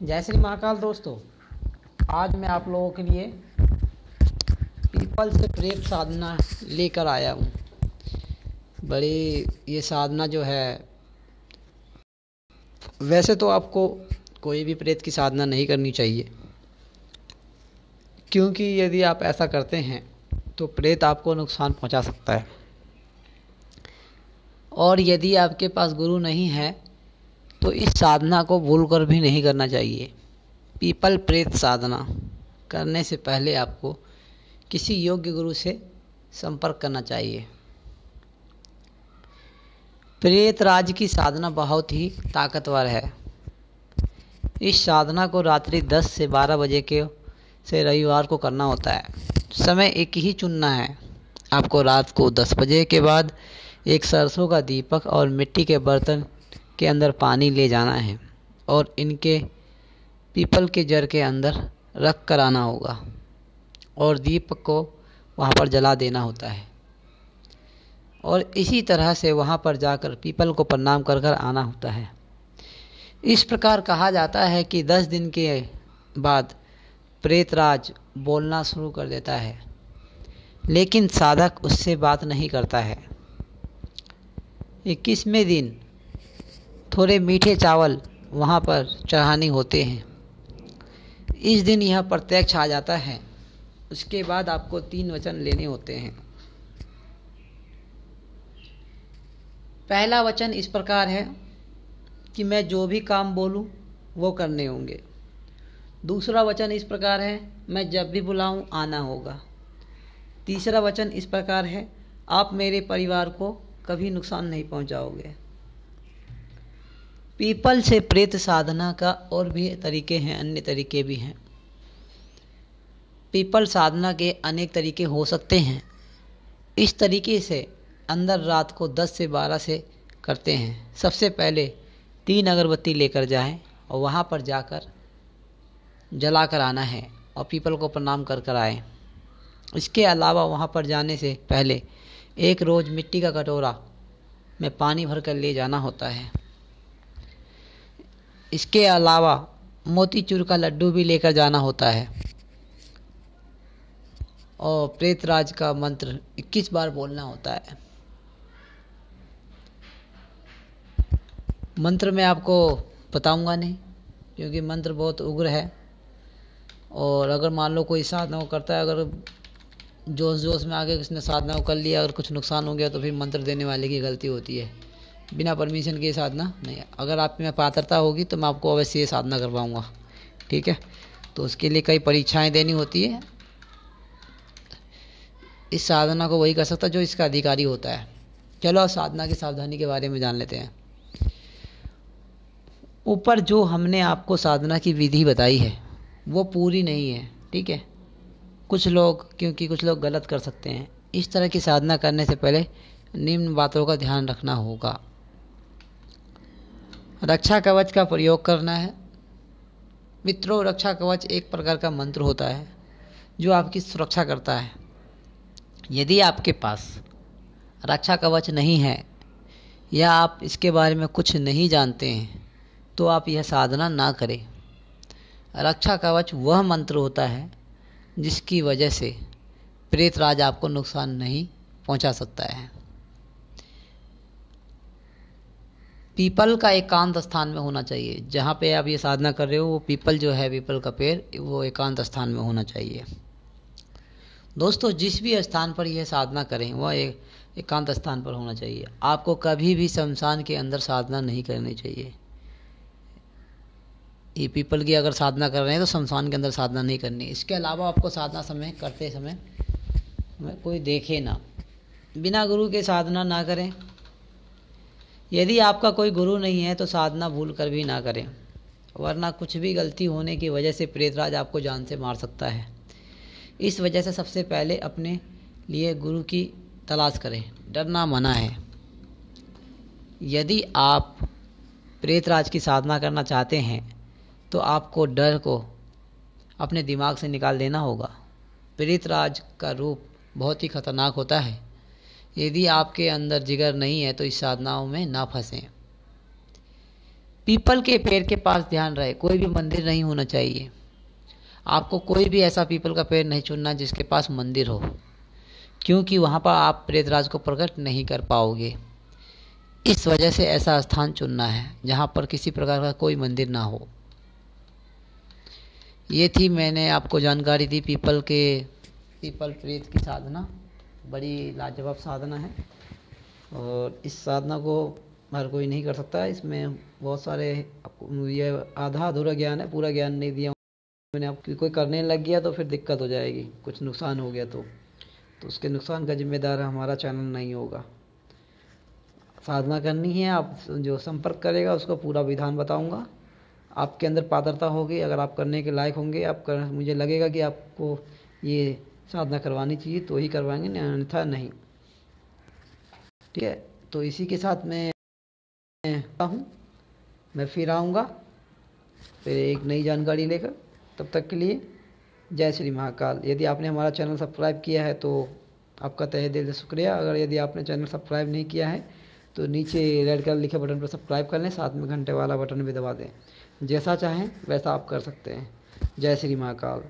जय श्री महाकाल दोस्तों। आज मैं आप लोगों के लिए पीपल से प्रेत साधना लेकर आया हूँ। बड़ी ये साधना जो है, वैसे तो आपको कोई भी प्रेत की साधना नहीं करनी चाहिए, क्योंकि यदि आप ऐसा करते हैं तो प्रेत आपको नुकसान पहुंचा सकता है। और यदि आपके पास गुरु नहीं है तो इस साधना को भूलकर भी नहीं करना चाहिए। पीपल प्रेत साधना करने से पहले आपको किसी योग्य गुरु से संपर्क करना चाहिए। प्रेत राज की साधना बहुत ही ताकतवर है। इस साधना को रात्रि 10 से 12 बजे के से रविवार को करना होता है। समय एक ही चुनना है। आपको रात को 10 बजे के बाद एक सरसों का दीपक और मिट्टी के बर्तन के अंदर पानी ले जाना है और इनके पीपल के जड़ के अंदर रख कर आना होगा और दीपक को वहाँ पर जला देना होता है। और इसी तरह से वहाँ पर जाकर पीपल को प्रणाम कर कर आना होता है। इस प्रकार कहा जाता है कि 10 दिन के बाद प्रेतराज बोलना शुरू कर देता है, लेकिन साधक उससे बात नहीं करता है। 21वें दिन थोड़े मीठे चावल वहाँ पर चढ़ाने होते हैं। इस दिन यह प्रत्यक्ष आ जाता है। उसके बाद आपको 3 वचन लेने होते हैं। पहला वचन इस प्रकार है कि मैं जो भी काम बोलूं वो करने होंगे। दूसरा वचन इस प्रकार है, मैं जब भी बुलाऊं आना होगा। तीसरा वचन इस प्रकार है, आप मेरे परिवार को कभी नुकसान नहीं पहुंचाओगे। पीपल से प्रेत साधना का और भी तरीके हैं, अन्य तरीके भी हैं। पीपल साधना के अनेक तरीके हो सकते हैं। इस तरीके से अंदर रात को 10 से 12 से करते हैं। सबसे पहले 3 अगरबत्ती लेकर जाएं और वहाँ पर जाकर जला कर आना है और पीपल को प्रणाम कर कर आएँ। इसके अलावा वहाँ पर जाने से पहले एक रोज़ मिट्टी का कटोरा में पानी भर कर ले जाना होता है। इसके अलावा मोतीचूर का लड्डू भी लेकर जाना होता है और प्रेतराज का मंत्र 21 बार बोलना होता है। मंत्र मैं आपको बताऊंगा नहीं, क्योंकि मंत्र बहुत उग्र है। और अगर मान लो कोई साधना को करता है, अगर जोश जोश में आके किसने साधना को कर लिया, अगर कुछ नुकसान हो गया तो फिर मंत्र देने वाले की गलती होती है। बिना परमिशन के साधना नहीं। अगर आप में पात्रता होगी तो मैं आपको अवश्य ये साधना करवाऊँगा, ठीक है। तो उसके लिए कई परीक्षाएं देनी होती है। इस साधना को वही कर सकता जो इसका अधिकारी होता है। चलो अब साधना की सावधानी के बारे में जान लेते हैं। ऊपर जो हमने आपको साधना की विधि बताई है वो पूरी नहीं है, ठीक है। कुछ लोग गलत कर सकते हैं। इस तरह की साधना करने से पहले निम्न बातों का ध्यान रखना होगा। रक्षा कवच का प्रयोग करना है। मित्रों, रक्षा कवच एक प्रकार का मंत्र होता है जो आपकी सुरक्षा करता है। यदि आपके पास रक्षा कवच नहीं है या आप इसके बारे में कुछ नहीं जानते हैं तो आप यह साधना ना करें। रक्षा कवच वह मंत्र होता है जिसकी वजह से प्रेतराज आपको नुकसान नहीं पहुंचा सकता है। पीपल का एकांत स्थान में होना चाहिए। जहाँ पे आप ये साधना कर रहे हो वो पीपल जो है, पीपल का पेड़, वो एकांत स्थान में होना चाहिए। दोस्तों, जिस भी स्थान पर यह साधना करें वह एकांत स्थान पर होना चाहिए। आपको कभी भी शमशान के अंदर साधना नहीं करनी चाहिए। ये पीपल की अगर साधना कर रहे हैं तो शमशान के अंदर साधना नहीं करनी। इसके अलावा आपको साधना करते समय कोई देखे ना। बिना गुरु के साधना ना करें। यदि आपका कोई गुरु नहीं है तो साधना भूल कर भी ना करें, वरना कुछ भी गलती होने की वजह से प्रेतराज आपको जान से मार सकता है। इस वजह से सबसे पहले अपने लिए गुरु की तलाश करें। डरना मना है। यदि आप प्रेतराज की साधना करना चाहते हैं तो आपको डर को अपने दिमाग से निकाल देना होगा। प्रेतराज का रूप बहुत ही खतरनाक होता है। यदि आपके अंदर जिगर नहीं है तो इस साधनाओं में ना फंसें। पीपल के पेड़ के पास ध्यान रहे, कोई भी मंदिर नहीं होना चाहिए। आपको कोई भी ऐसा पीपल का पेड़ नहीं चुनना जिसके पास मंदिर हो, क्योंकि वहाँ पर आप प्रेतराज को प्रकट नहीं कर पाओगे। इस वजह से ऐसा स्थान चुनना है जहाँ पर किसी प्रकार का कोई मंदिर ना हो। ये थी मैंने आपको जानकारी दी पीपल प्रेत की साधना। बड़ी लाजवाब साधना है और इस साधना को हर कोई नहीं कर सकता। इसमें बहुत सारे आपको ये आधा अधूरा ज्ञान है, पूरा ज्ञान नहीं दिया मैंने आपको। कोई करने लग गया तो फिर दिक्कत हो जाएगी, कुछ नुकसान हो गया तो उसके नुकसान का जिम्मेदार हमारा चैनल नहीं होगा। साधना करनी है, आप जो संपर्क करेगा उसको पूरा विधान बताऊंगा। आपके अंदर पात्रता होगी, अगर आप करने के लायक होंगे, मुझे लगेगा कि आपको ये साधना करवानी चाहिए तो ही करवाएंगे, अन्यथा नहीं। ठीक है, तो इसी के साथ मैं हूँ, मैं फिर आऊँगा फिर एक नई जानकारी लेकर। तब तक के लिए जय श्री महाकाल। यदि आपने हमारा चैनल सब्सक्राइब किया है तो आपका तहे दिल से शुक्रिया। अगर यदि आपने चैनल सब्सक्राइब नहीं किया है तो नीचे रेड कलर लिखे बटन पर सब्सक्राइब कर लें, साथ में घंटे वाला बटन भी दबा दें। जैसा चाहें वैसा आप कर सकते हैं। जय श्री महाकाल।